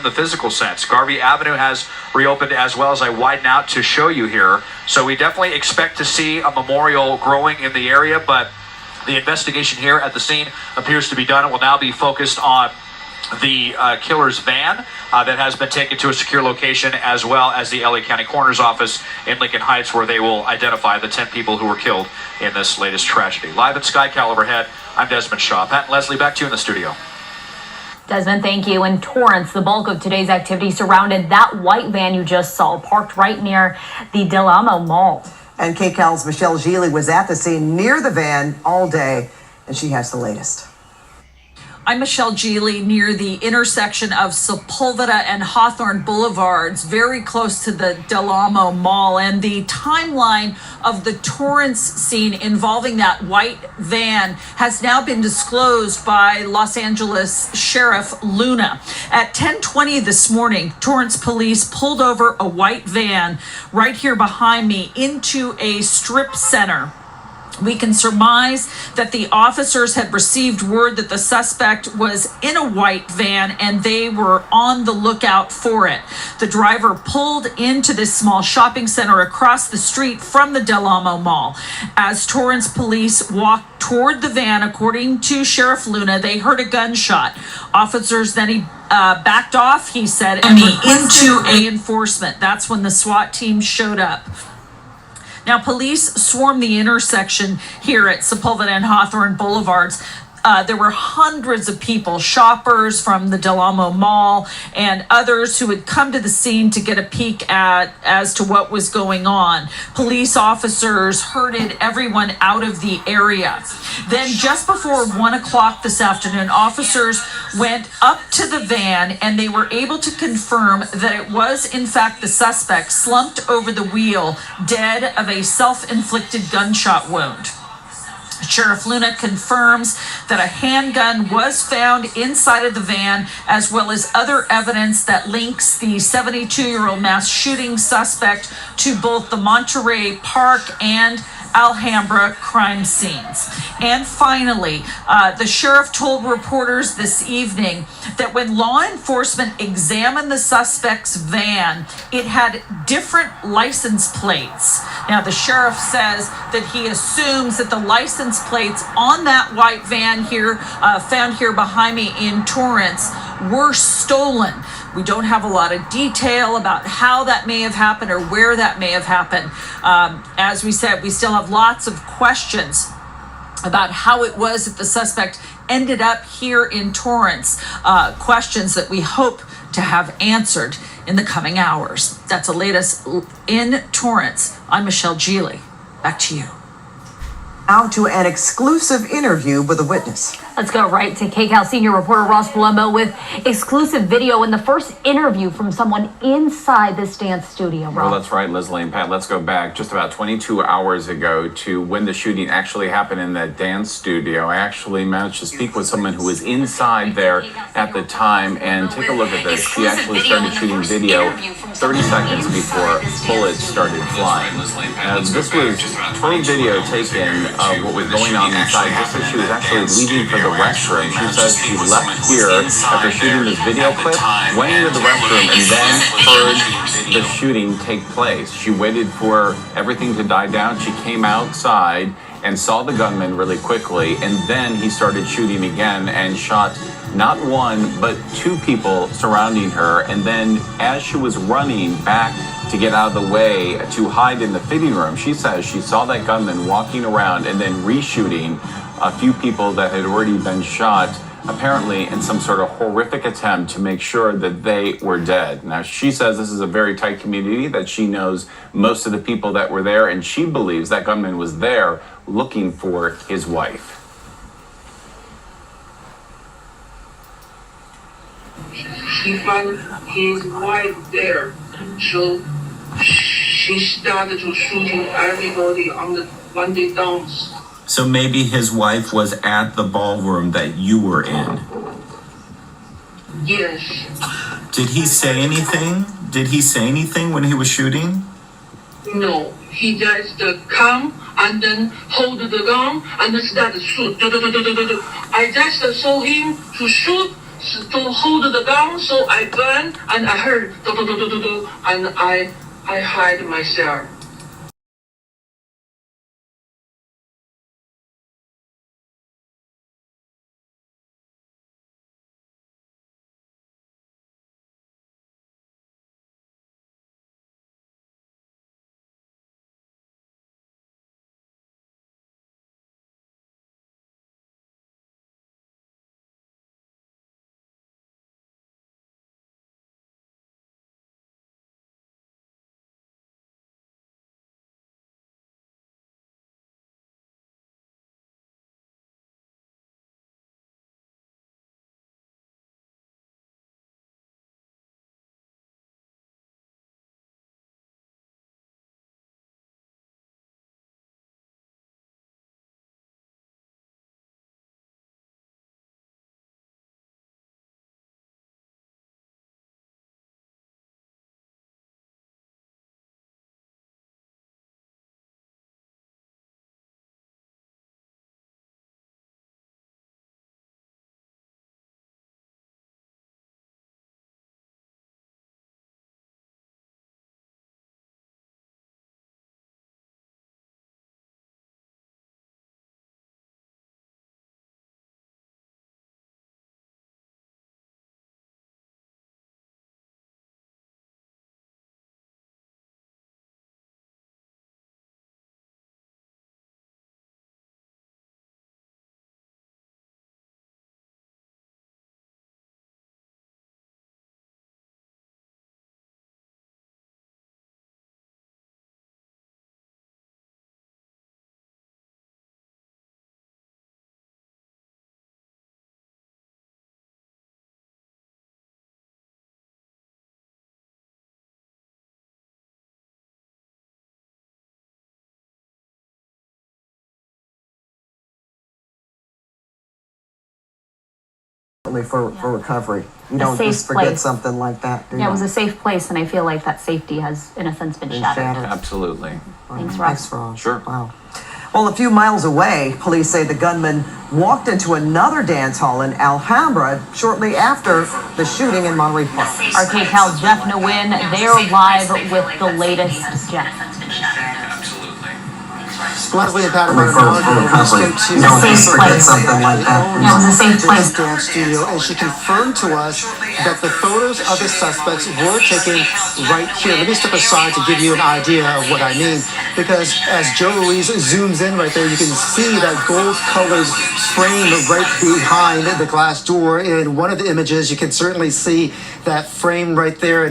the physical sense. Garvey Avenue has reopened as well, as I widen out to show you here. So we definitely expect to see a memorial growing in the area, but the investigation here at the scene appears to be done. It will now be focused on the killer's van that has been taken to a secure location, as well as the LA County Coroner's Office in Lincoln Heights, where they will identify the 10 people who were killed in this latest tragedy. Live at Sky Cal overhead, I'm Desmond Shaw. Pat and Leslie, back to you in the studio. Desmond, thank you. In Torrance, the bulk of today's activity surrounded that white van you just saw, parked right near the Del Amo Mall. And KCAL's Michelle Gili was at the scene near the van all day, and she has the latest. I'm Michelle Gili near the intersection of Sepulveda and Hawthorne Boulevards, very close to the Del Amo Mall. And the timeline of the Torrance scene involving that white van has now been disclosed by Los Angeles Sheriff Luna. At 10:20 this morning, Torrance police pulled over a white van right here behind me into a strip center. We can surmise that the officers had received word that the suspect was in a white van and they were on the lookout for it. The driver pulled into this small shopping center across the street from the Del Amo Mall. As Torrance police walked toward the van, according to Sheriff Luna, they heard a gunshot. Officers then backed off, he said, and into reinforcement. That's when the SWAT team showed up. Now, police swarmed the intersection here at Sepulveda and Hawthorne Boulevards. There were hundreds of people, shoppers from the Del Amo Mall and others who had come to the scene to get a peek as to what was going on. Police officers herded everyone out of the area. Then just before 1 o'clock this afternoon, officers went up to the van and they were able to confirm that it was in fact the suspect slumped over the wheel, dead of a self-inflicted gunshot wound. Sheriff Luna confirms that a handgun was found inside of the van, as well as other evidence that links the 72-year-old mass shooting suspect to both the Monterey Park and Alhambra crime scenes. And finally, the sheriff told reporters this evening that when law enforcement examined the suspect's van, it had different license plates. Now, the sheriff says that he assumes that the license plates on that white van here, found here behind me in Torrance, were stolen. We don't have a lot of detail about how that may have happened or where that may have happened. As we said, we still have lots of questions about how it was that the suspect ended up here in Torrance, questions that we hope to have answered in the coming hours. That's the latest in Torrance. I'm Michelle Gili. Back to you. Now to an exclusive interview with a witness. Let's go right to KCAL senior reporter Ross Palumbo with exclusive video and the first interview from someone inside this dance studio. Well, that's right, Leslie and Pat. Let's go back just about 22 hours ago to when the shooting actually happened in that dance studio. I actually managed to speak with someone who was inside there at the time, and take a look at this. She actually started shooting video 30 seconds before bullets started flying. This was full video taken of what was going on inside just as she was actually leaving for the restroom. She says she left here after shooting this video clip, went into the restroom, and then heard the shooting take place. She waited for everything to die down. She came outside and saw the gunman really quickly, and then he started shooting again and shot not one, but two people surrounding her. And then as she was running back to get out of the way to hide in the fitting room, she says she saw that gunman walking around and then reshooting a few people that had already been shot, apparently in some sort of horrific attempt to make sure that they were dead. Now, she says this is a very tight community, that she knows most of the people that were there, and she believes that gunman was there looking for his wife. He found his wife there, so she started to shooting everybody on the Monday downs. So maybe his wife was at the ballroom that you were in. Yes. Did he say anything? Did he say anything when he was shooting? No, he just come and then hold the gun and then start to shoot. I just saw him to shoot, to hold the gun, so I ran and I heard do do do do do do, and I hide myself. For recovery. You A don't safe just forget place. something like that, do you? Yeah, it was a safe place, and I feel like that safety has, in a sense, been shattered. Absolutely. Thanks, Rob. Thanks, Rob. Sure. Wow. Well, a few miles away, police say the gunman walked into another dance hall in Alhambra shortly after the shooting in Monterey Park. Our KCAL's Jeff Nguyen, they're live with the latest. Jeff. Leslie and Pat are escaped to You don't just forget something like that. Yeah, it was a safe place. dance studio, and she confirmed to us that the photos of the suspects were taken right here. Let me step aside to give you an idea of what I mean, because as Joe Louise zooms in right there, you can see that gold-colored frame right behind the glass door. In one of the images, you can certainly see that frame right there.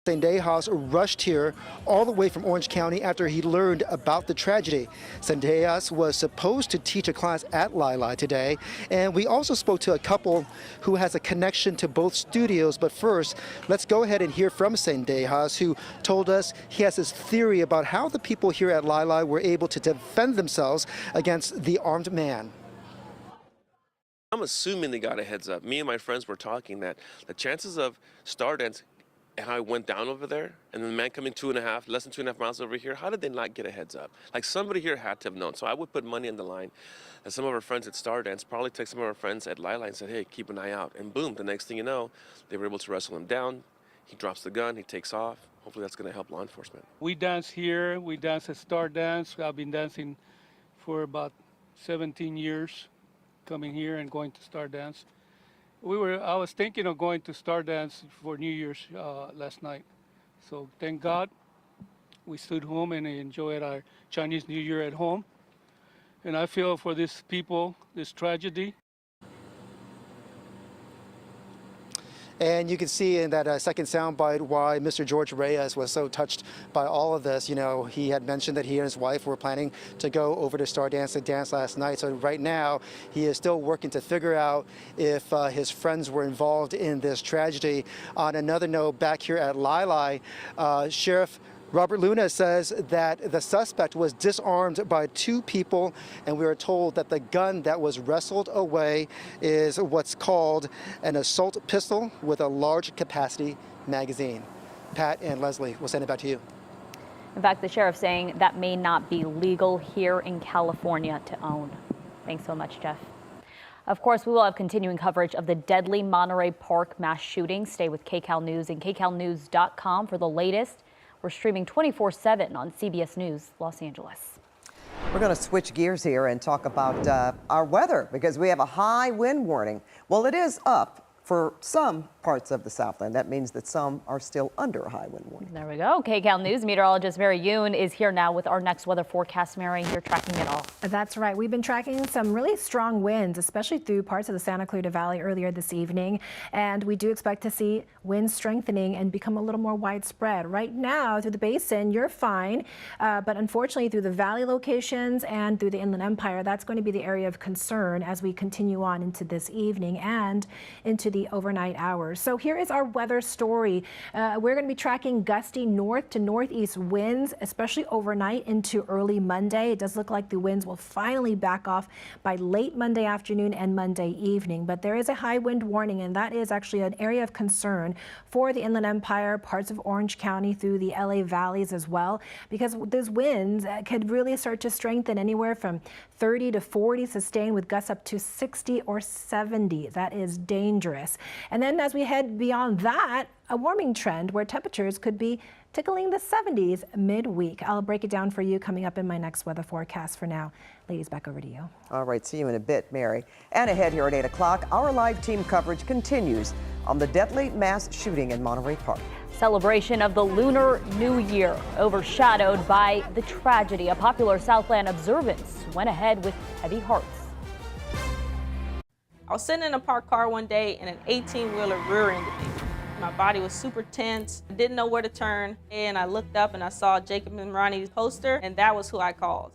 Zendejas rushed here all the way from Orange County after he learned about the tragedy. Zendejas was supposed to teach a class at Lili today, and we also spoke to a couple who has a connection to both studios. But first, let's go ahead and hear from Zendejas, who told us he has this theory about how the people here at Lili were able to defend themselves against the armed man. I'm assuming they got a heads up. Me and my friends were talking that the chances of Stardance and how it went down over there, and then the man coming less than 2.5 miles over here, how did they not get a heads up? Like, somebody here had to have known. So I would put money on the line. And some of our friends at Stardance probably text some of our friends at Lili and said, hey, keep an eye out. And boom, the next thing you know, they were able to wrestle him down. He drops the gun, he takes off. Hopefully that's going to help law enforcement. We dance here, we dance at Stardance. I've been dancing for about 17 years, coming here and going to Stardance. I was thinking of going to Stardance for New Year's last night. So thank God we stood home and enjoyed our Chinese New Year at home. and I feel for these people, this tragedy. And you can see in that second soundbite why Mr. George Reyes was so touched by all of this. You know, he had mentioned that he and his wife were planning to go over to Stardance and dance last night. So right now, he is still working to figure out if his friends were involved in this tragedy. On another note, back here at Lili, Sheriff Robert Luna says that the suspect was disarmed by two people, and we are told that the gun that was wrestled away is what's called an assault pistol with a large capacity magazine. Pat and Leslie, we'll send it back to you. In fact, the sheriff saying that may not be legal here in California to own. Thanks so much, Jeff. Of course, we will have continuing coverage of the deadly Monterey Park mass shooting. Stay with KCAL News and KCALnews.com for the latest. We're streaming 24/7 on CBS News Los Angeles. We're going to switch gears here and talk about our weather because we have a high wind warning. Well, it is up for some parts of the Southland. That means that some are still under a high wind warning. There we go. KCAL News meteorologist Mary Yoon is here now with our next weather forecast. Mary, you're tracking it all. That's right. We've been tracking some really strong winds, especially through parts of the Santa Clarita Valley earlier this evening. And we do expect to see winds strengthening and become a little more widespread. Right now, through the basin, you're fine. But unfortunately, through the valley locations and through the Inland Empire, that's going to be the area of concern as we continue on into this evening and into the overnight hours. So here is our weather story. We're going to be tracking gusty north to northeast winds, especially overnight into early Monday. It does look like the winds will finally back off by late Monday afternoon and Monday evening. But there is a high wind warning, and that is actually an area of concern for the Inland Empire, parts of Orange County, through the LA valleys as well, because those winds could really start to strengthen anywhere from 30 to 40 sustained with gusts up to 60 or 70. That is dangerous. And then as we head beyond that, a warming trend where temperatures could be tickling the 70s midweek. I'll break it down for you coming up in my next weather forecast. For now, ladies, back over to you. All right, see you in a bit, Mary. And ahead here at 8 o'clock, our live team coverage continues on the deadly mass shooting in Monterey Park. Celebration of the Lunar New Year overshadowed by the tragedy. A popular Southland observance went ahead with heavy hearts. I was sitting in a parked car one day and an 18-wheeler rear-ended me. My body was super tense. I didn't know where to turn. And I looked up and I saw Jacob and Ronnie's poster, and that was who I called.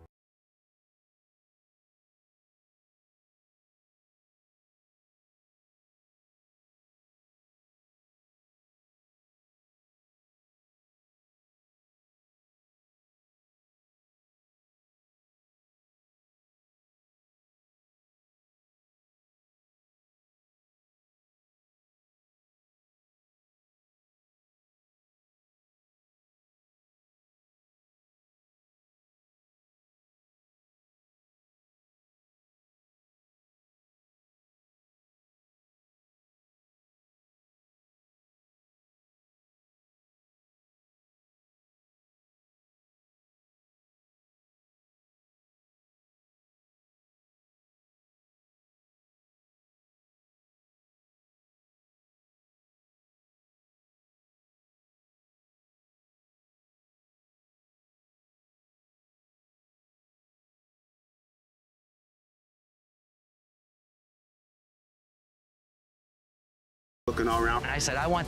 Looking all around. And I said, I want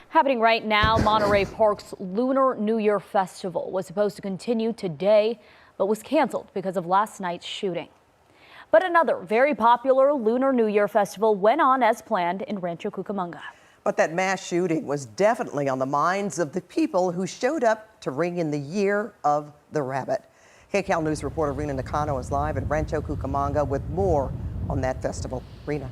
Happening right now, Monterey Park's Lunar New Year Festival was supposed to continue today, but was canceled because of last night's shooting. But another very popular Lunar New Year festival went on as planned in Rancho Cucamonga. But that mass shooting was definitely on the minds of the people who showed up to ring in the year of the rabbit. KCAL News reporter Rena Nakano is live in Rancho Cucamonga with more on that festival. Rena.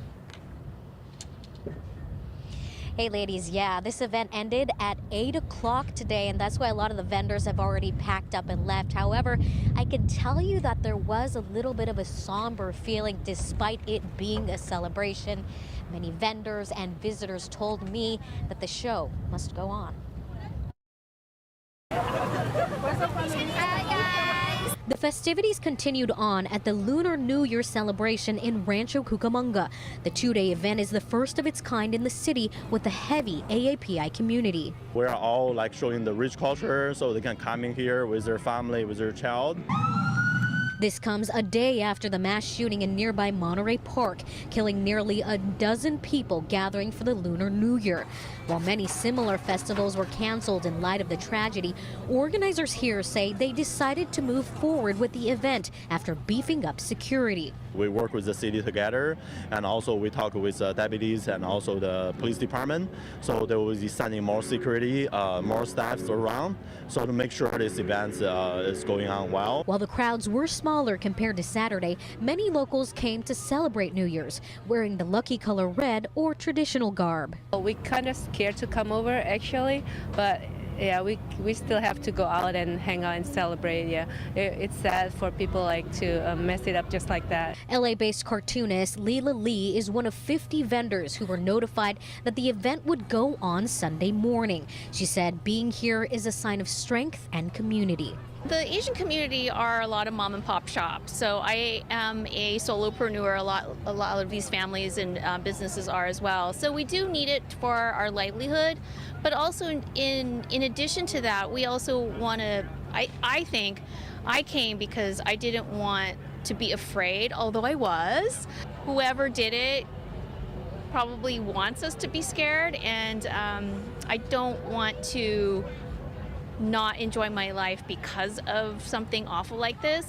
Hey ladies, yeah, this event ended at 8 o'clock today, and that's why a lot of the vendors have already packed up and left. However, I can tell you that there was a little bit of a somber feeling despite it being a celebration. Many vendors and visitors told me that the show must go on. The festivities continued on at the Lunar New Year celebration in Rancho Cucamonga. The two-day event is the first of its kind in the city with a heavy AAPI community. We're all like showing the rich culture so they can come in here with their family, with their child. This comes a day after the mass shooting in nearby Monterey Park, killing nearly a dozen people gathering for the Lunar New Year. While many similar festivals were canceled in light of the tragedy, organizers here say they decided to move forward with the event after beefing up security. We work with the city together, and also we talk with deputies and also the police department. So they will be sending more security, more staffs around, so to make sure this event is going on well. While the crowds were smaller compared to Saturday, many locals came to celebrate New Year's, wearing the lucky color red or traditional garb. We kind of scared to come over actually, but yeah, we still have to go out and hang out and celebrate. Yeah, it's sad for people like to mess it up just like that. LA-based cartoonist Leela Lee is one of 50 vendors who were notified that the event would go on Sunday morning. She said being here is a sign of strength and community. The Asian community are a lot of mom and pop shops. So I am a solopreneur. A lot of these families and businesses are as well. So we do need it for our livelihood. But also in addition to that, we also want to, I think I came because I didn't want to be afraid, although I was. Whoever did it probably wants us to be scared, and I don't want to not enjoy my life because of something awful like this.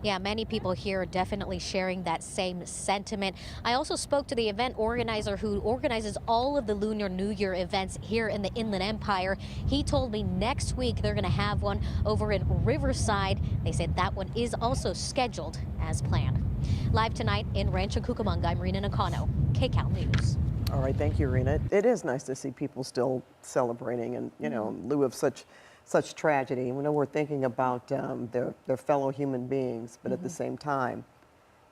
Yeah, many people here are definitely sharing that same sentiment. I also spoke to the event organizer who organizes all of the Lunar New Year events here in the Inland Empire. He told me next week they're going to have one over in Riverside. They said that one is also scheduled as planned. Live tonight in Rancho Cucamonga, I'm Rena Nakano, KCAL News. All right, thank you, Rena. It is nice to see people still celebrating, and in lieu of such tragedy. We know we're thinking about their fellow human beings, but at the same time,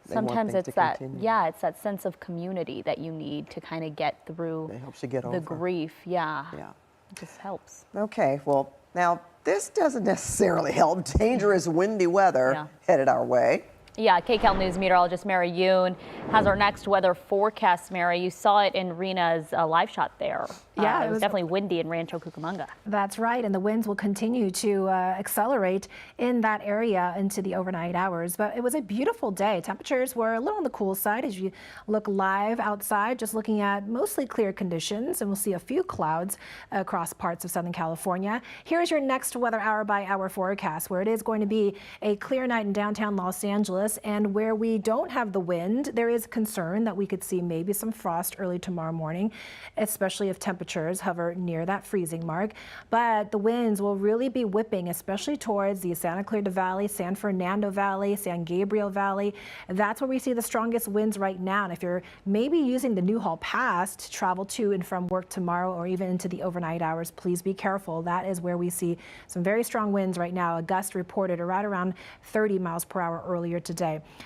sometimes it's that it's that sense of community that you need to kind of get through it helps you get the over. grief. Yeah, it just helps. Okay, well, now this doesn't necessarily help. Dangerous windy weather headed our way. Yeah, KCAL News meteorologist Mary Yoon has our next weather forecast. Mary, you saw it in Rena's live shot there. Yeah, it was definitely windy in Rancho Cucamonga. That's right, and the winds will continue to accelerate in that area into the overnight hours. But it was a beautiful day. Temperatures were a little on the cool side as you look live outside, just looking at mostly clear conditions, and we'll see a few clouds across parts of Southern California. Here's your next weather hour-by-hour forecast, where it is going to be a clear night in downtown Los Angeles, and where we don't have the wind, there is concern that we could see maybe some frost early tomorrow morning, especially if temperatures hover near that freezing mark. But the winds will really be whipping, especially towards the Santa Clarita Valley, San Fernando Valley, San Gabriel Valley. That's where we see the strongest winds right now. And if you're maybe using the Newhall Pass to travel to and from work tomorrow or even into the overnight hours, please be careful. That is where we see some very strong winds right now. A gust reported right around 30 miles per hour earlier today.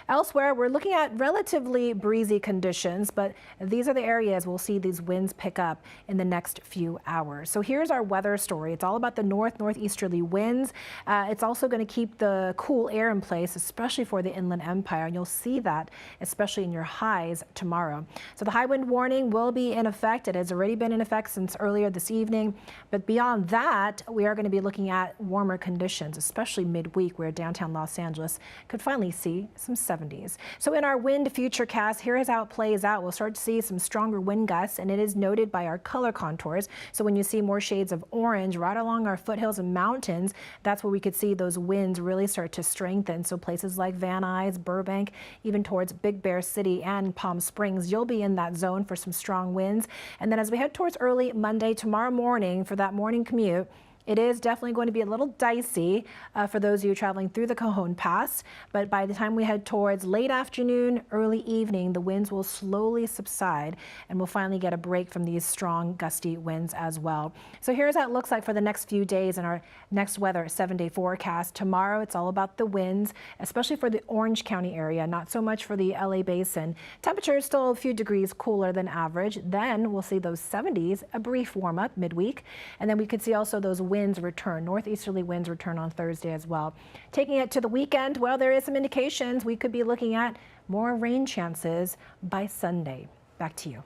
Elsewhere, we're looking at relatively breezy conditions, but these are the areas we'll see these winds pick up in the next few hours. So here's our weather story. It's all about the northeasterly winds. It's also going to keep the cool air in place, especially for the Inland Empire, and you'll see that especially in your highs tomorrow. So the high wind warning will be in effect. It has already been in effect since earlier this evening, but beyond that, we are going to be looking at warmer conditions, especially midweek, where downtown Los Angeles could finally see see some 70s. So in our wind futurecast, here is how it plays out. We'll start to see some stronger wind gusts, and it is noted by our color contours. So when you see more shades of orange right along our foothills and mountains, that's where we could see those winds really start to strengthen. So places like Van Nuys, Burbank, even towards Big Bear City and Palm Springs, you'll be in that zone for some strong winds. And then as we head towards early Monday, tomorrow morning, for that morning commute, it is definitely going to be a little dicey for those of you traveling through the Cajon Pass, but by the time we head towards late afternoon, early evening, the winds will slowly subside and we'll finally get a break from these strong gusty winds as well. So here's how it looks like for the next few days in our next weather 7-day forecast. Tomorrow, it's all about the winds, especially for the Orange County area, not so much for the LA basin. Temperature is still a few degrees cooler than average. Then we'll see those 70s, a brief warm up midweek, and then we could see also those winds return, northeasterly winds return on Thursday as well. Taking it to the weekend, well, there is some indications we could be looking at more rain chances by Sunday. Back to you.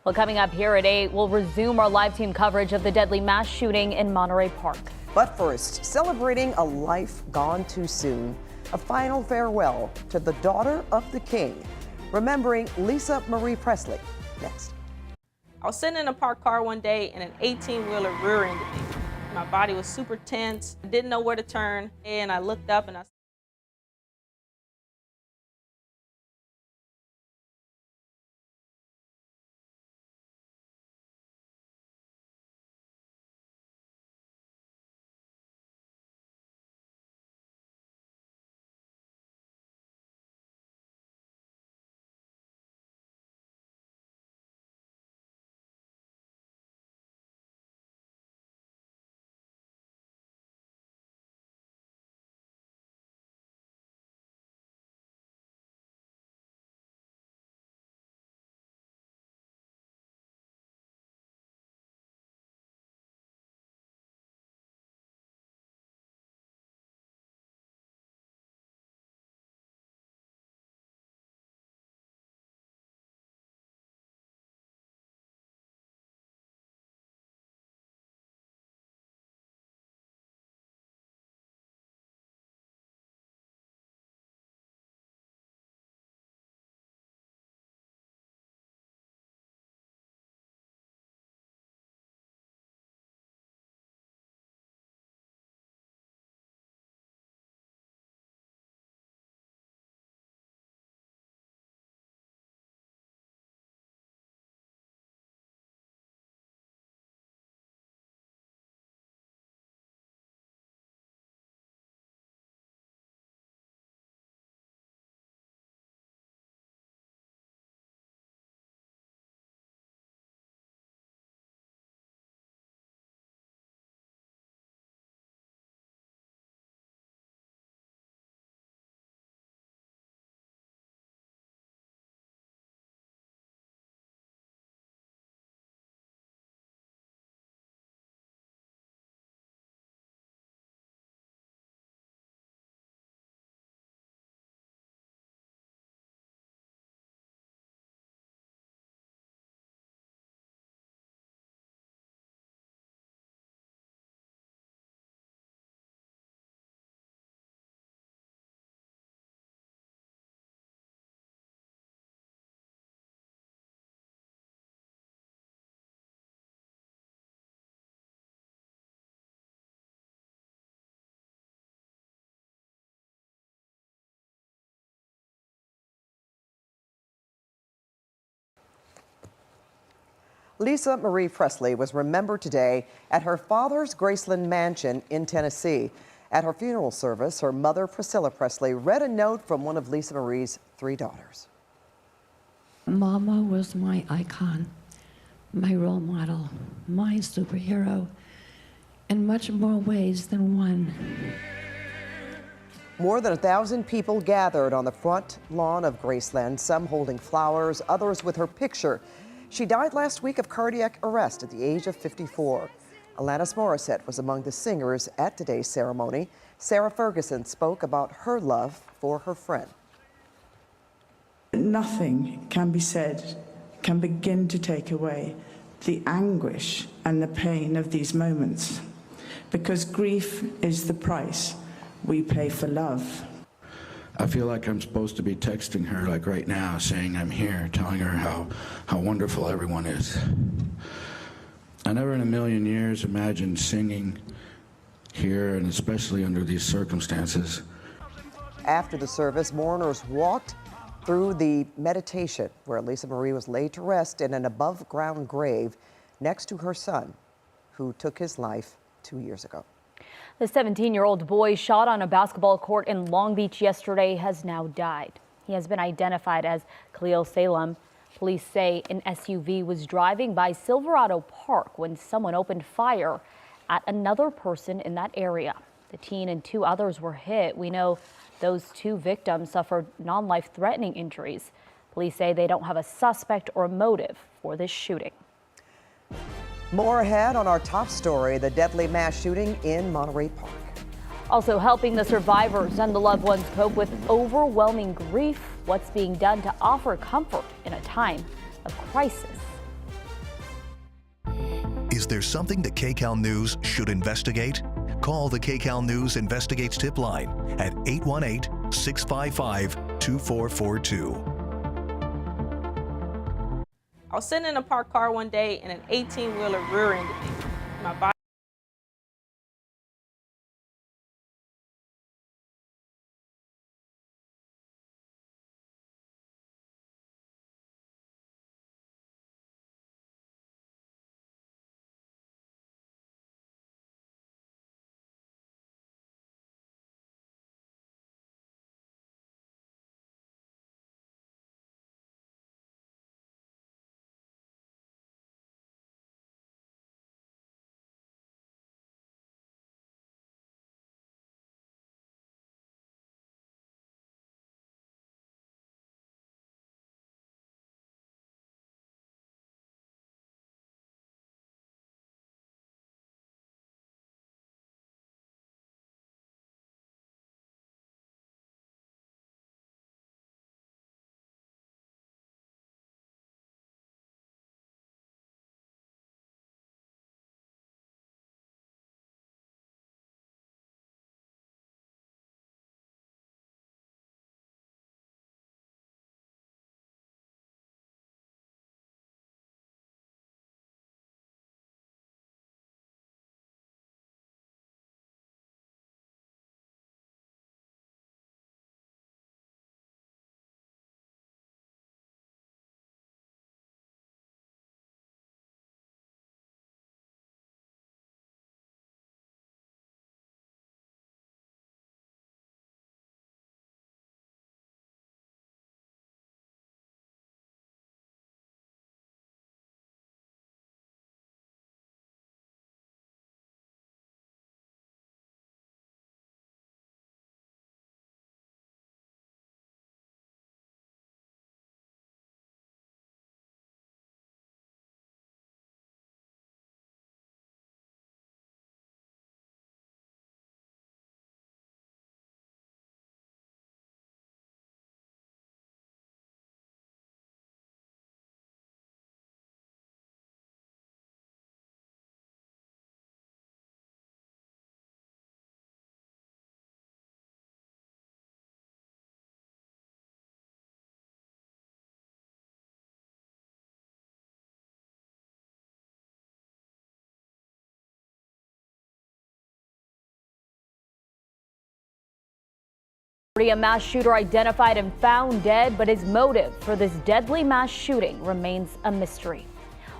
Well, coming up here at 8, we'll resume our live team coverage of the deadly mass shooting in Monterey Park. But first, celebrating a life gone too soon, a final farewell to the daughter of the king, remembering Lisa Marie Presley. Next. I was sitting in a parked car one day and an 18-wheeler rear-ended me. My body was super tense. I didn't know where to turn, and I looked up and I Lisa Marie Presley was remembered today at her father's Graceland mansion in Tennessee. At her funeral service, her mother, Priscilla Presley, read a note from one of Lisa Marie's 3 daughters. Mama was my icon, my role model, my superhero, in much more ways than one. More than 1,000 people gathered on the front lawn of Graceland, some holding flowers, others with her picture. She died last week of cardiac arrest at the age of 54. Alanis Morissette was among the singers at today's ceremony. Sarah Ferguson spoke about her love for her friend. Nothing can be said, can begin to take away the anguish and the pain of these moments, because grief is the price we pay for love. I feel like I'm supposed to be texting her like right now, saying I'm here, telling her how wonderful everyone is. I never in a million years imagined singing here, and especially under these circumstances. After the service, mourners walked through the meditation where Lisa Marie was laid to rest in an above-ground grave next to her son, who took his life 2 years ago. The 17-year-old boy shot on a basketball court in Long Beach yesterday has now died. He has been identified as Khalil Salem. Police say an SUV was driving by Silverado Park when someone opened fire at another person in that area. The teen and 2 others were hit. We know those 2 victims suffered non-life-threatening injuries. Police say they don't have a suspect or a motive for this shooting. More ahead on our top story, the deadly mass shooting in Monterey Park. Also helping the survivors and the loved ones cope with overwhelming grief, what's being done to offer comfort in a time of crisis. Is there something the KCAL News should investigate? Call the KCAL News Investigates tip line at 818-655-2442. I was sitting in a parked car one day and an 18-wheeler rear-ended me. My body A mass shooter identified and found dead, but his motive for this deadly mass shooting remains a mystery.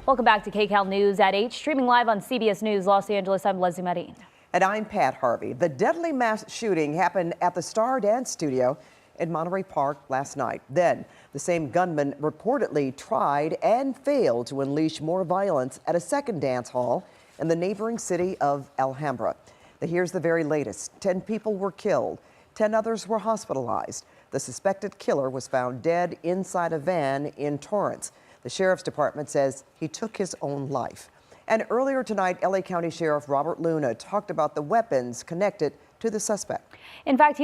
Welcome back to KCAL News at 8, streaming live on CBS News Los Angeles. I'm Leslie Marin. And I'm Pat Harvey. The deadly mass shooting happened at the Star Dance Studio in Monterey Park last night. Then the same gunman reportedly tried and failed to unleash more violence at a second dance hall in the neighboring city of Alhambra. Here's the very latest. 10 people were killed. 10 others were hospitalized. The suspected killer was found dead inside a van in Torrance. The sheriff's department says he took his own life. And earlier tonight, LA County Sheriff Robert Luna talked about the weapons connected to the suspect. In fact,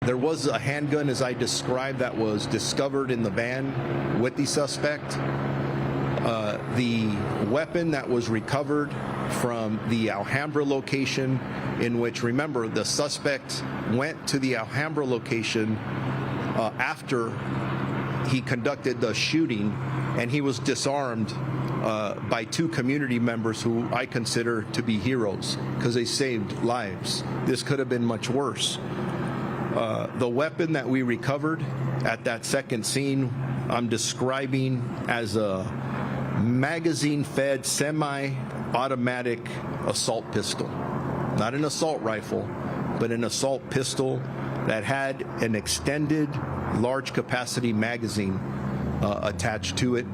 there was a handgun, as I described, that was discovered in the van with the suspect. The weapon that was recovered from the Alhambra location, in which, remember, the suspect went to the Alhambra location after he conducted the shooting, and he was disarmed by two community members who I consider to be heroes because they saved lives. This could have been much worse. The weapon that we recovered at that second scene, I'm describing as a magazine-fed semi-automatic assault pistol. Not an assault rifle, but an assault pistol that had an extended large capacity magazine attached to it.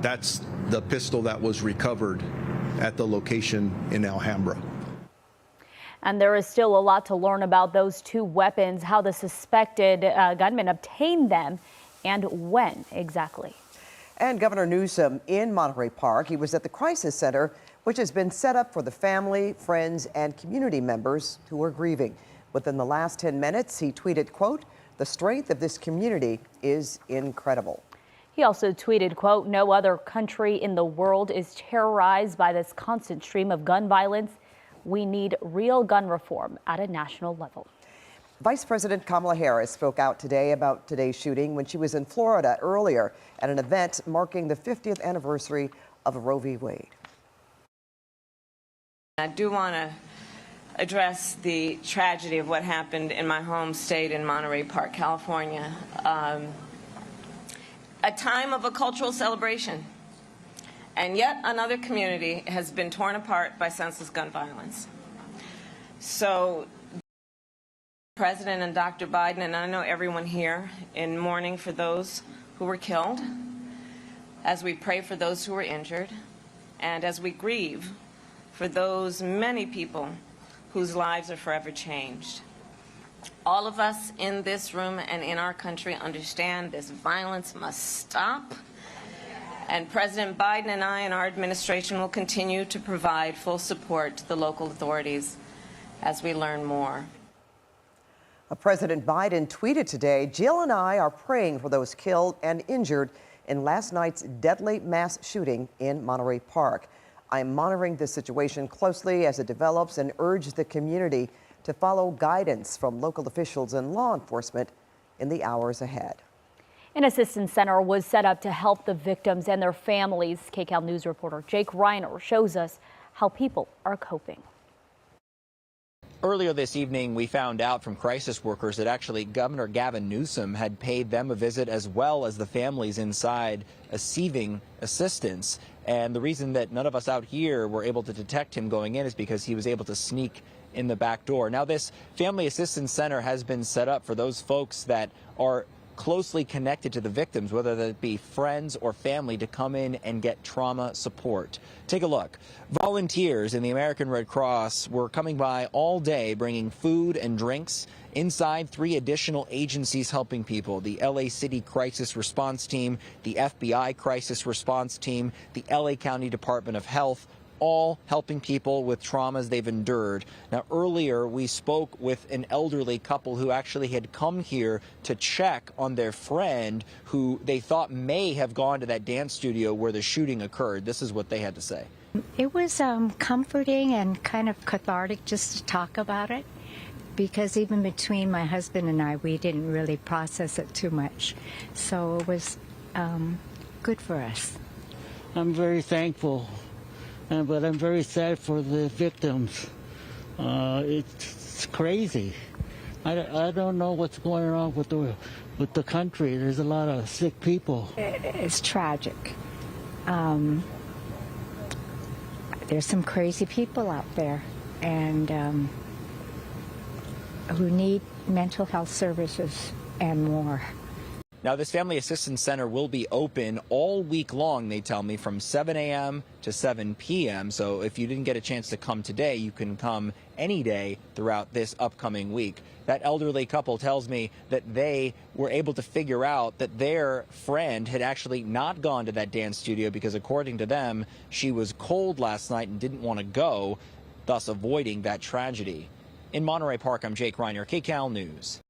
That's the pistol that was recovered at the location in Alhambra. And there is still a lot to learn about those two weapons, how the suspected gunman obtained them, and when exactly. And Governor Newsom in Monterey Park. He was at the crisis center, which has been set up for the family, friends, and community members who are grieving. Within the last 10 minutes, he tweeted, quote, "The strength of this community is incredible." He also tweeted, quote, "No other country in the world is terrorized by this constant stream of gun violence. We need real gun reform at a national level." Vice President Kamala Harris spoke out today about today's shooting when she was in Florida earlier at an event marking the 50th anniversary of Roe v. Wade. I do want to address the tragedy of what happened in my home state in Monterey Park, California. A time of a cultural celebration. And yet another community has been torn apart by senseless gun violence. So, President and Dr. Biden, and I know everyone here, in mourning for those who were killed, as we pray for those who were injured, and as we grieve for those many people whose lives are forever changed. All of us in this room and in our country understand this violence must stop. And President Biden and I and our administration will continue to provide full support to the local authorities as we learn more. President Biden tweeted today, "Jill and I are praying for those killed and injured in last night's deadly mass shooting in Monterey Park. I am monitoring this situation closely as it develops and urge the community to follow guidance from local officials and law enforcement in the hours ahead." An assistance center was set up to help the victims and their families. KCAL News reporter Jake Reiner shows us how people are coping. Earlier this evening, we found out from crisis workers that actually Governor Gavin Newsom had paid them a visit as well as the families inside receiving assistance. And the reason that none of us out here were able to detect him going in is because he was able to sneak in the back door. Now, this Family Assistance Center has been set up for those folks that are closely connected to the victims, whether that be friends or family, to come in and get trauma support. Take a look. Volunteers in the American Red Cross were coming by all day bringing food and drinks inside 3 additional agencies helping people: the LA City Crisis Response Team, the FBI Crisis Response Team, the LA County Department of Health, all helping people with traumas they've endured. Now, earlier we spoke with an elderly couple who actually had come here to check on their friend who they thought may have gone to that dance studio where the shooting occurred. This is what they had to say. It was comforting and kind of cathartic just to talk about it, because even between my husband and I, we didn't really process it too much. So it was good for us. I'm very thankful. But I'm very sad for the victims. It's crazy. I don't know what's going on with the country. There's a lot of sick people. It's tragic. There's some crazy people out there, and who need mental health services and more. Now, this Family Assistance Center will be open all week long, they tell me, from 7 a.m. to 7 p.m. So if you didn't get a chance to come today, you can come any day throughout this upcoming week. That elderly couple tells me that they were able to figure out that their friend had actually not gone to that dance studio because, according to them, she was cold last night and didn't want to go, thus avoiding that tragedy. In Monterey Park, I'm Jake Reiner, KCAL News.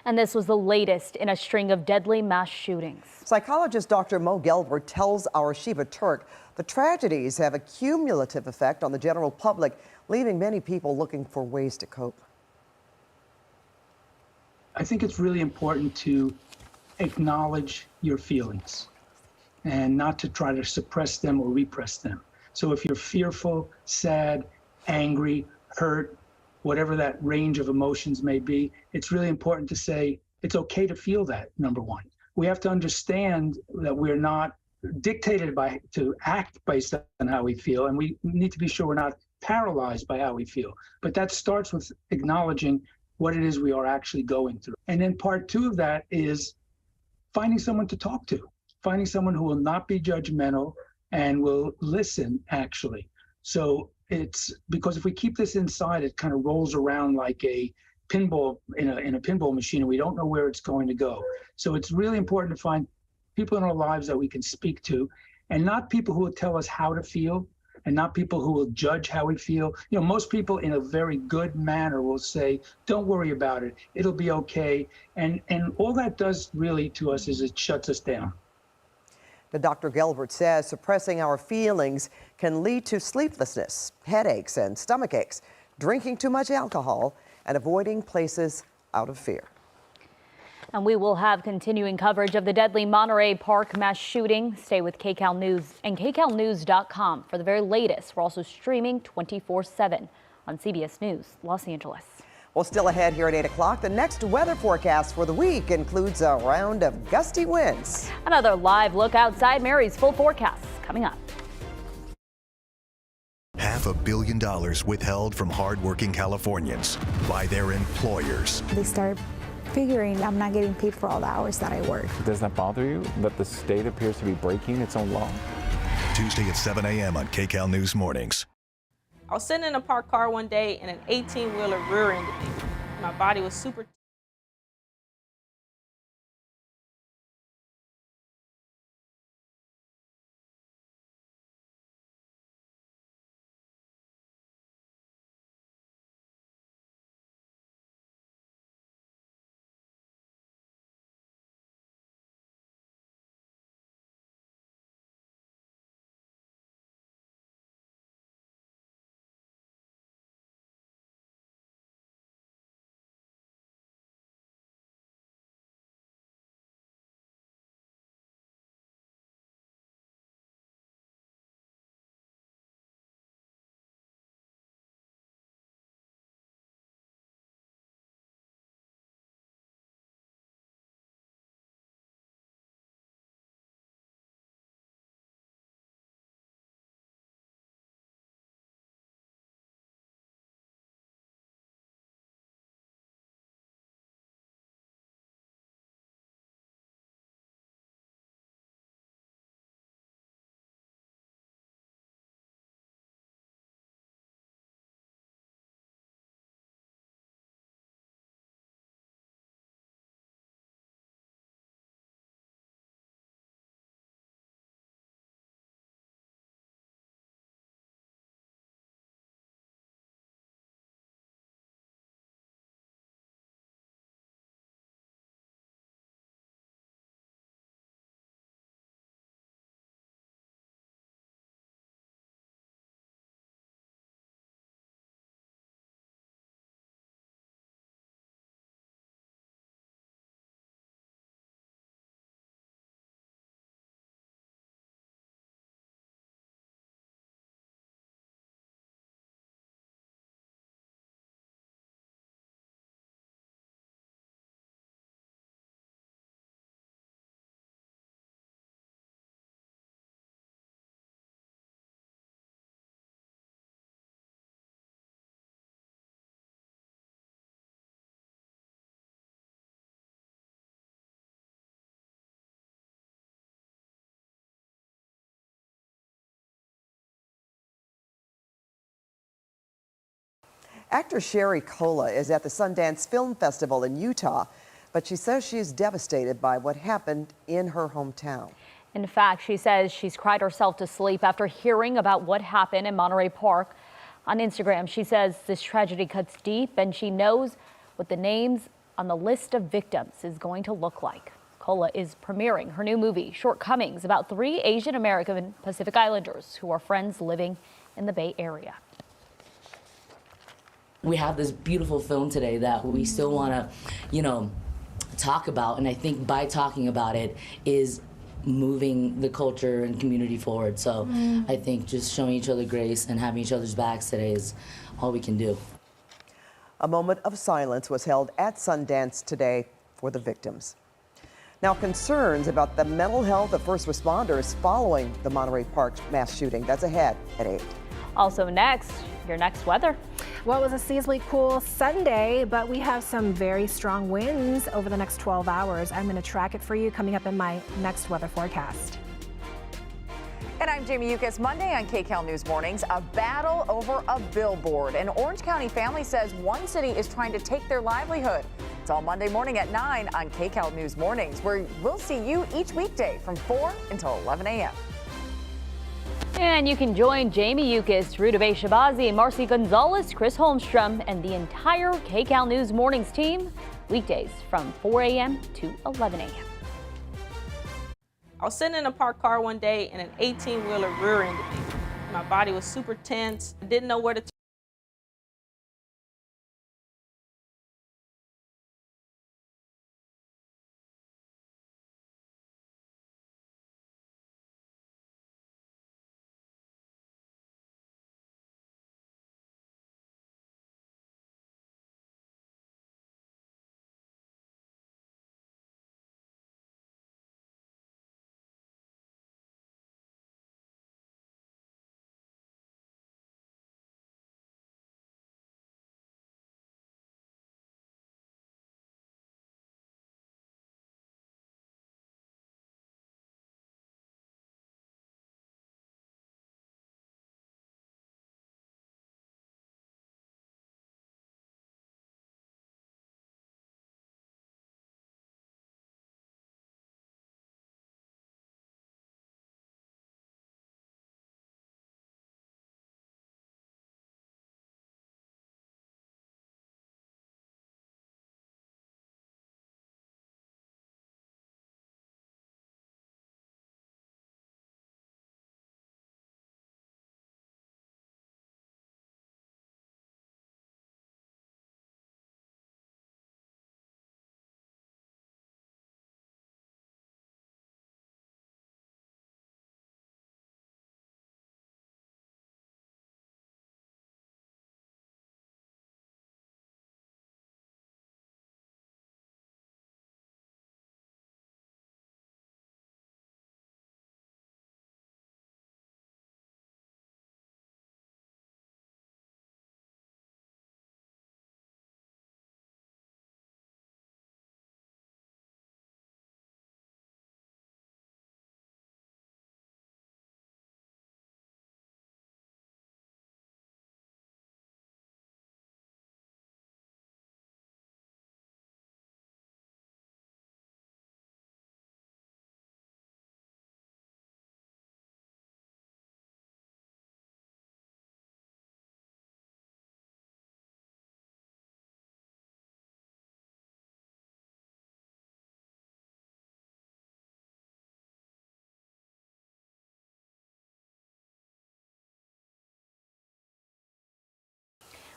And this was the latest in a string of deadly mass shootings. Psychologist Dr. Mo Gelbert tells our Shiva Turk the tragedies have a cumulative effect on the general public, leaving many people looking for ways to cope. I think it's really important to acknowledge your feelings and not to try to suppress them or repress them. So if you're fearful, sad, angry, hurt, whatever that range of emotions may be, it's really important to say it's okay to feel that, number one. We have to understand that we're not dictated to act based on how we feel, and we need to be sure we're not paralyzed by how we feel. But that starts with acknowledging what it is we are actually going through. And then part two of that is finding someone to talk to, finding someone who will not be judgmental and will listen, actually. So it's because if we keep this inside, it kind of rolls around like a pinball in a pinball machine, and we don't know where it's going to go. So it's really important to find people in our lives that we can speak to, and not people who will tell us how to feel, and not people who will judge how we feel. You know, most people in a very good manner will say, don't worry about it, it'll be okay. And all that does really to us is it shuts us down. But Dr. Gelbert says suppressing our feelings can lead to sleeplessness, headaches, and stomach aches, drinking too much alcohol, and avoiding places out of fear. And we will have continuing coverage of the deadly Monterey Park mass shooting. Stay with KCAL News and KCALnews.com for the very latest. We're also streaming 24/7 on CBS News, Los Angeles. Well, still ahead here at 8 o'clock, the next weather forecast for the week includes a round of gusty winds. Another live look outside Mary's full forecast coming up. $500 million withheld from hardworking Californians by their employers. They start figuring I'm not getting paid for all the hours that I work. Does that bother you that the state appears to be breaking its own law? Tuesday at 7 a.m. on KCAL News Mornings. I was sitting in a parked car one day and an 18-wheeler rear-ended me. My body was super Actor Sherry Cola is at the Sundance Film Festival in Utah, but she says she's devastated by what happened in her hometown. In fact, she says she's cried herself to sleep after hearing about what happened in Monterey Park. On Instagram, she says this tragedy cuts deep and she knows what the names on the list of victims is going to look like. Cola is premiering her new movie, Shortcomings, about 3 Asian American Pacific Islanders who are friends living in the Bay Area. We have this beautiful film today that we still want to, talk about, and I think by talking about it is moving the culture and community forward. So I think just showing each other grace and having each other's backs today is all we can do. A moment of silence was held at Sundance today for the victims. Now, concerns about the mental health of first responders following the Monterey Park mass shooting. That's ahead at 8. Also next, your next weather. Well, it was a seasonally cool Sunday, but we have some very strong winds over the next 12 hours. I'm going to track it for you coming up in my next weather forecast. And I'm Jamie Yukas. Monday on KCAL News Mornings, a battle over a billboard. An Orange County family says one city is trying to take their livelihood. It's all Monday morning at 9 on KCAL News Mornings, where we'll see you each weekday from 4 until 11 a.m. And you can join Jamie Yukas, Ruta Bay Shabazi, Marcy Gonzalez, Chris Holmstrom, and the entire KCAL News Mornings team weekdays from 4 a.m. to 11 a.m. I was sitting in a parked car one day and an 18-wheeler rear-ended me. My body was super tense. I didn't know where to turn.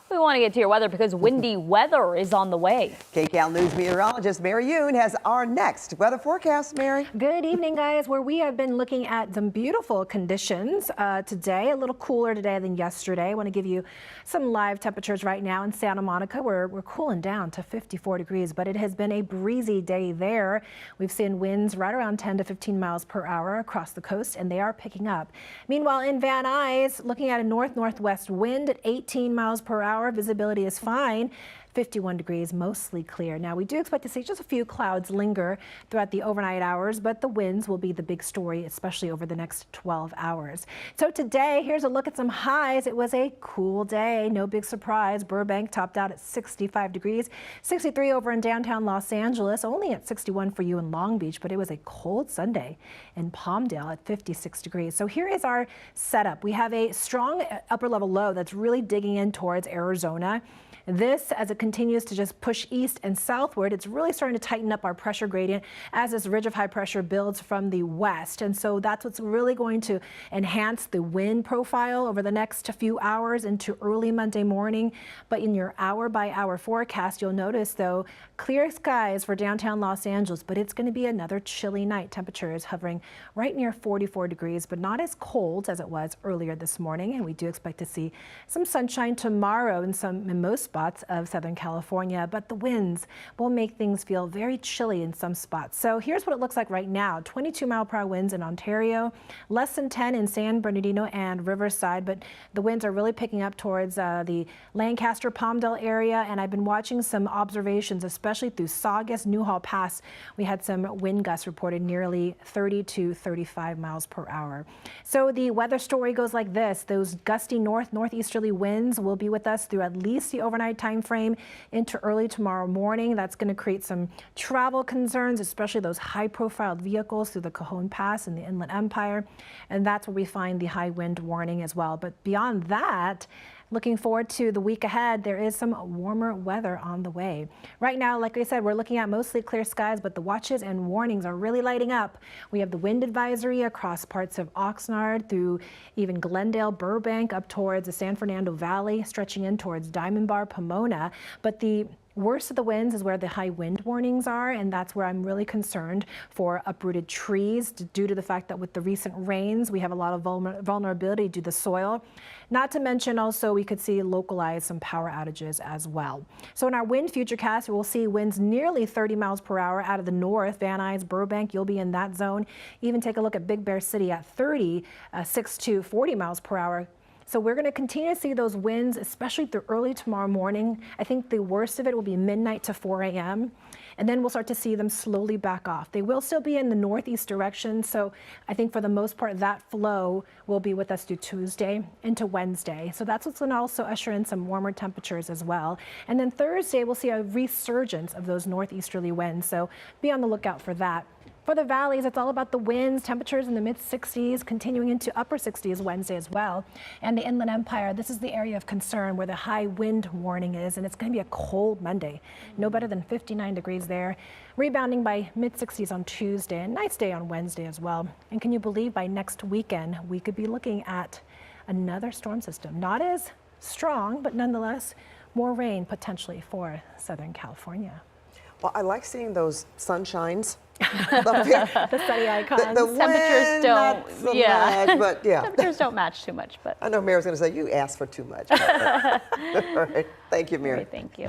We want to get to your weather because windy weather is on the way. KCAL News meteorologist Mary Yoon has our next weather forecast. Mary. Good evening, guys, where we have been looking at some beautiful conditions today. A little cooler today than yesterday. I want to give you some live temperatures right now in Santa Monica. We're cooling down to 54 degrees, but it has been a breezy day there. We've seen winds right around 10 to 15 miles per hour across the coast, and they are picking up. Meanwhile, in Van Nuys, looking at a north-northwest wind at 18 miles per hour. Visibility is fine. 51 degrees, mostly clear. Now, we do expect to see just a few clouds linger throughout the overnight hours, but the winds will be the big story, especially over the next 12 hours. So today, here's a look at some highs. It was a cool day, no big surprise. Burbank topped out at 65 degrees, 63 over in downtown Los Angeles, only at 61 for you in Long Beach, but it was a cold Sunday in Palmdale at 56 degrees. So here is our setup. We have a strong upper level low that's really digging in towards Arizona. This, as it continues to just push east and southward, it's really starting to tighten up our pressure gradient as this ridge of high pressure builds from the west. And so that's what's really going to enhance the wind profile over the next few hours into early Monday morning. But in your hour-by-hour forecast, you'll notice, though, clear skies for downtown Los Angeles, but it's going to be another chilly night. Temperatures hovering right near 44 degrees, but not as cold as it was earlier this morning. And we do expect to see some sunshine tomorrow in most spots of Southern California, but the winds will make things feel very chilly in some spots. So here's what it looks like right now. 22-mile-per-hour winds in Ontario, less than 10 in San Bernardino and Riverside, but the winds are really picking up towards the Lancaster, Palmdale area, and I've been watching some observations, especially through Saugus, Newhall Pass. We had some wind gusts reported nearly 30 to 35 miles per hour. So the weather story goes like this. Those gusty northeasterly winds will be with us through at least the overnight time frame into early tomorrow morning. That's going to create some travel concerns, especially those high-profile vehicles through the Cajon Pass and the Inland Empire. And that's where we find the high wind warning as well. But beyond that, looking forward to the week ahead, there is some warmer weather on the way. Right now, like I said, we're looking at mostly clear skies, but the watches and warnings are really lighting up. We have the wind advisory across parts of Oxnard through even Glendale, Burbank, up towards the San Fernando Valley, stretching in towards Diamond Bar, Pomona. But the worst of the winds is where the high wind warnings are, and that's where I'm really concerned for uprooted trees due to the fact that with the recent rains, we have a lot of vulnerability due to the soil. Not to mention also we could see localized some power outages as well. So in our wind futurecast, we'll see winds nearly 30 miles per hour out of the north. Van Nuys, Burbank, you'll be in that zone. Even take a look at Big Bear City at 6 to 40 miles per hour. So we're going to continue to see those winds, especially through early tomorrow morning. I think the worst of it will be midnight to 4 a.m. And then we'll start to see them slowly back off. They will still be in the northeast direction. So I think for the most part, that flow will be with us through Tuesday into Wednesday. So that's what's going to also usher in some warmer temperatures as well. And then Thursday, we'll see a resurgence of those northeasterly winds. So be on the lookout for that. For the valleys, it's all about the winds, temperatures in the mid-60s, continuing into upper 60s Wednesday as well. And the Inland Empire, this is the area of concern where the high wind warning is, and it's going to be a cold Monday. No better than 59 degrees there, rebounding by mid-60s on Tuesday, and nice day on Wednesday as well. And can you believe by next weekend, we could be looking at another storm system. Not as strong, but nonetheless, more rain potentially for Southern California. Well, I like seeing those sunshines. The sunny icons. The Temperatures don't, so much, but yeah. Temperatures don't match too much, but. I know Mary's going to say, you asked for too much. All right. Thank you, Mary. Great, thank you.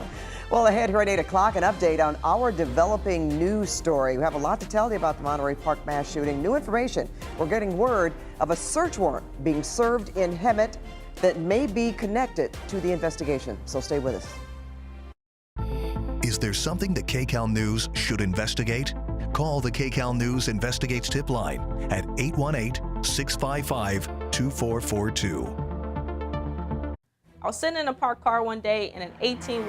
Well, ahead here at 8 o'clock, an update on our developing news story. We have a lot to tell you about the Monterey Park mass shooting. New information. We're getting word of a search warrant being served in Hemet that may be connected to the investigation. So stay with us. Is there something the KCAL News should investigate? Call the KCAL News Investigates tip line at 818-655-2442. I was sitting in a parked car one day and an 18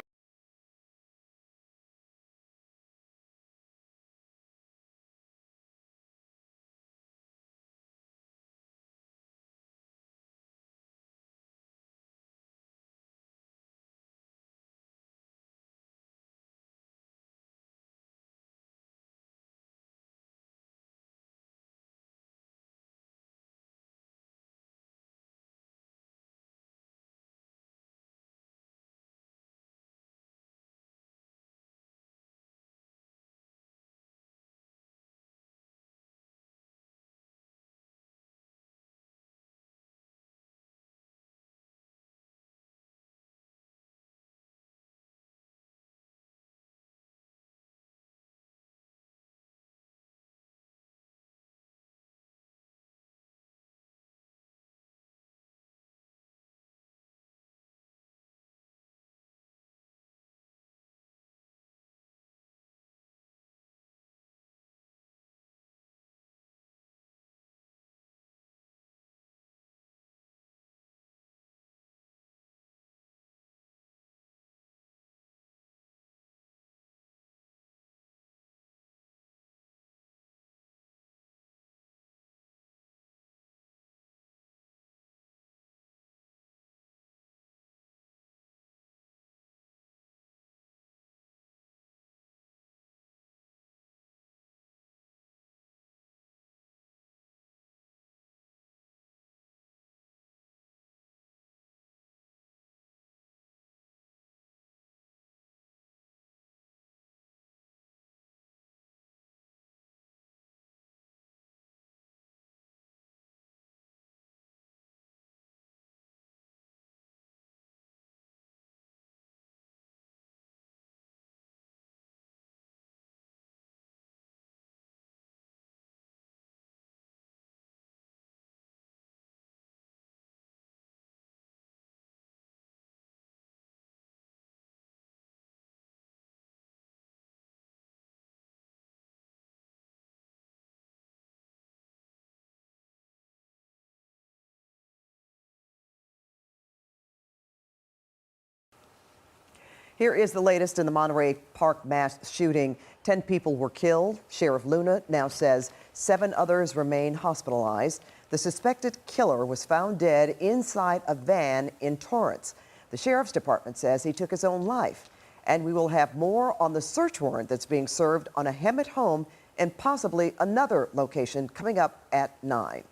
Here is the latest in the Monterey Park mass shooting. 10 people were killed. Sheriff Luna now says 7 others remain hospitalized. The suspected killer was found dead inside a van in Torrance. The sheriff's department says he took his own life. And we will have more on the search warrant that's being served on a Hemet home and possibly another location coming up at 9.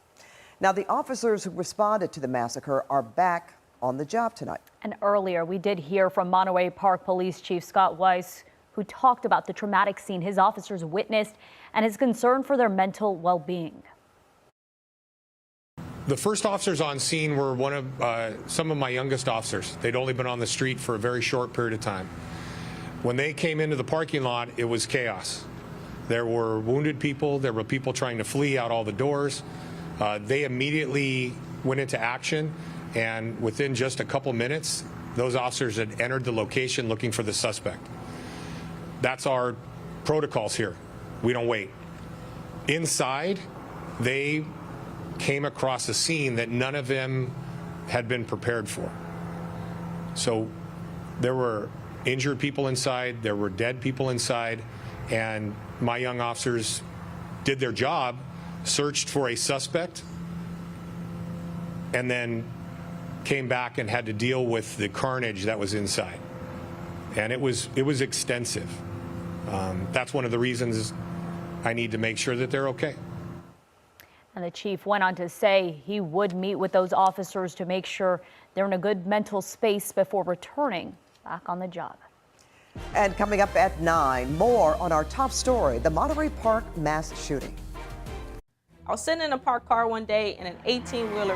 Now, the officers who responded to the massacre are back on the job tonight. And earlier, we did hear from Monterey Park Police Chief Scott Weiss, who talked about the traumatic scene his officers witnessed and his concern for their mental well-being. The first officers on scene were some of my youngest officers. They'd only been on the street for a very short period of time. When they came into the parking lot, it was chaos. There were wounded people. There were people trying to flee out all the doors. They immediately went into action, and within just a couple minutes, those officers had entered the location looking for the suspect. That's our protocols here. We don't wait. Inside, they came across a scene that none of them had been prepared for. So there were injured people inside, there were dead people inside, and my young officers did their job, searched for a suspect, and then came back and had to deal with the carnage that was inside. And it was extensive. That's one of the reasons I need to make sure that they're okay. And the chief went on to say he would meet with those officers to make sure they're in a good mental space before returning back on the job. And coming up at 9, more on our top story, the Monterey Park mass shooting. I was sitting in a parked car one day and an 18-wheeler